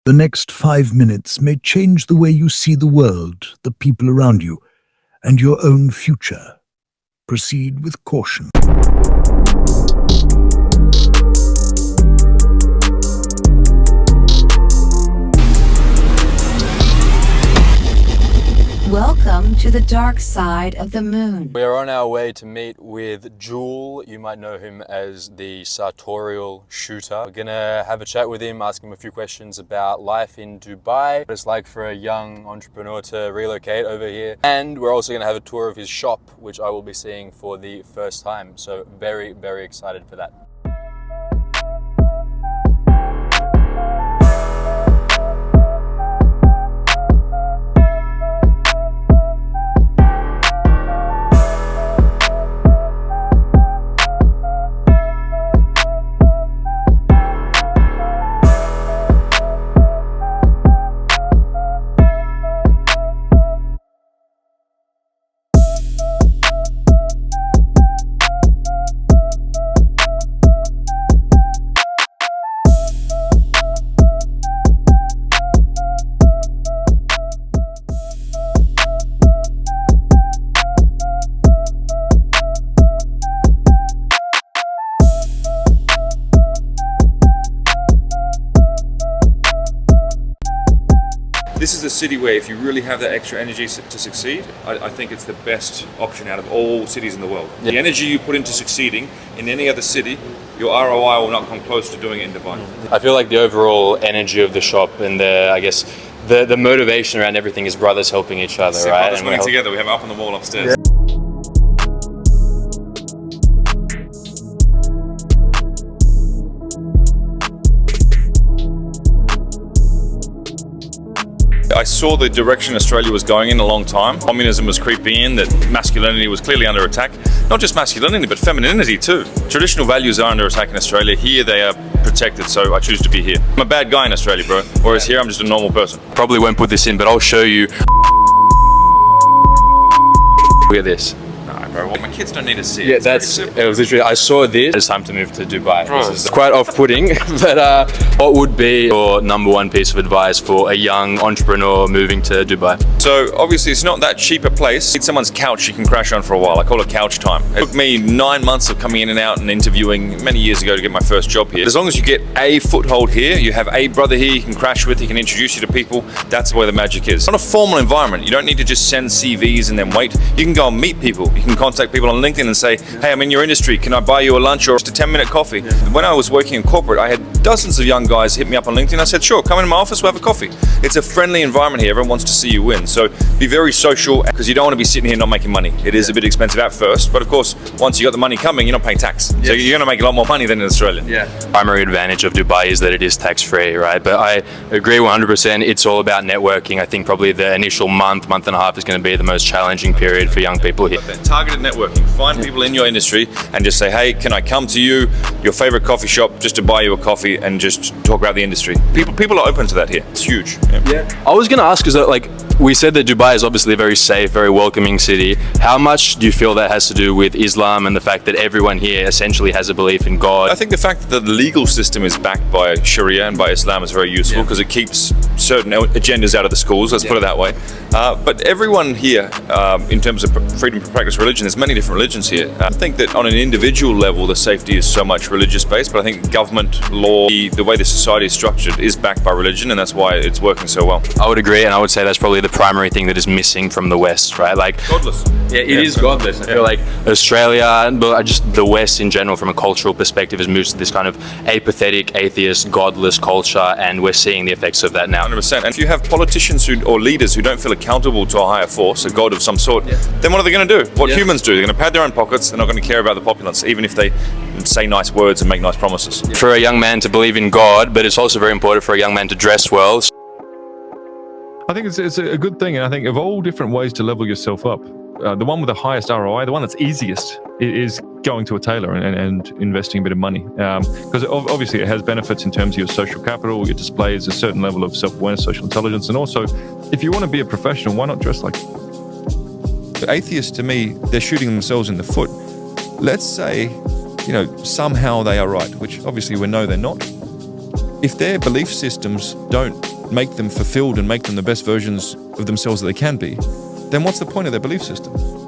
The next 5 minutes may change the way you see the world, the people around you, and your own future. Proceed with caution. Welcome to the dark side of the moon. We are on our way to meet with Joule. You might know him as the Sartorial Shooter. We're gonna have a chat with him, ask him a few questions about life in Dubai, what it's like for a young entrepreneur to relocate over here. And we're also gonna have a tour of his shop, which I will be seeing for the first time. So very, very excited for that. This is a city where if you really have that extra energy to succeed, I think it's the best option out of all cities in the world. Yeah. The energy you put into succeeding in any other city, your ROI will not come close to doing it in Dubai. I feel like the overall energy of the shop and the motivation around everything is brothers helping each other, right? Brothers winning together. We have up on the wall upstairs. Yeah. I saw the direction Australia was going in a long time. Communism was creeping in, that masculinity was clearly under attack. Not just masculinity, but femininity too. Traditional values are under attack in Australia. Here they are protected, so I choose to be here. I'm a bad guy in Australia, bro. Whereas here I'm just a normal person. Probably won't put this in, but I'll show you. Look at this. Bro, well, my kids don't need to see it. Yeah, it was literally, I saw this. It's time to move to Dubai. Bro. This is quite off-putting, but what would be your number one piece of advice for a young entrepreneur moving to Dubai? So obviously it's not that cheap a place. It's someone's couch you can crash on for a while. I call it couch time. It took me 9 months of coming in and out and interviewing many years ago to get my first job here. As long as you get a foothold here, you have a brother here you can crash with, he can introduce you to people, that's where the magic is. It's not a formal environment. You don't need to just send CVs and then wait. You can go and meet people. You can contact people on LinkedIn and say, hey, I'm in your industry, can I buy you a lunch or just a 10-minute coffee? Yeah. When I was working in corporate, I had dozens of young guys hit me up on LinkedIn. I said, sure, come into my office, we'll have a coffee. It's a friendly environment here. Everyone wants to see you win. So be very social, because you don't want to be sitting here not making money. It is a bit expensive at first, but of course, once you got the money coming, you're not paying tax. Yes. So you're going to make a lot more money than in Australia. Yeah. Primary advantage of Dubai is that it is tax-free, right? But I agree 100%. It's all about networking. I think probably the initial month and a half is going to be the most challenging period for young people here. Targeted networking. Find people in your industry and just say, hey, can I come to you, your favorite coffee shop, just to buy you a coffee and just talk about the industry? People are open to that here. It's huge. Yeah. I was going to ask, because like we said that Dubai is obviously a very safe, very welcoming city. How much do you feel that has to do with Islam and the fact that everyone here essentially has a belief in God? I think the fact that the legal system is backed by Sharia and by Islam is very useful, because it keeps certain agendas out of the schools, let's put it that way. But everyone here, in terms of freedom to practice religion, there's many different religions here. I think that on an individual level, the safety is so much religious-based, but I think government, law, the way the society is structured is backed by religion, and that's why it's working so well. I would agree, and I would say that's probably the primary thing that is missing from the West, right? Like godless. Yeah, it is godless. I feel like Australia, but just the West in general, from a cultural perspective, has moved to this kind of apathetic, atheist, godless culture, and we're seeing the effects of that now. 100%. And if you have politicians or leaders who don't feel accountable to a higher force, a god of some sort, then what are they going to do? What humans do? They're going to pad their own pockets. They're not going to care about the populace, even if they say nice words and make nice promises. For a young man to believe in God, but it's also very important for a young man to dress well. I think it's a good thing, and I think of all different ways to level yourself up, the one with the highest ROI, the one that's easiest, is going to a tailor and investing a bit of money. Because obviously it has benefits in terms of your social capital, it displays a certain level of self-awareness, social intelligence, and also, if you want to be a professional, why not dress like it? The atheists, to me, they're shooting themselves in the foot. Let's say, somehow they are right, which obviously we know they're not. If their belief systems don't make them fulfilled and make them the best versions of themselves that they can be, then what's the point of their belief system?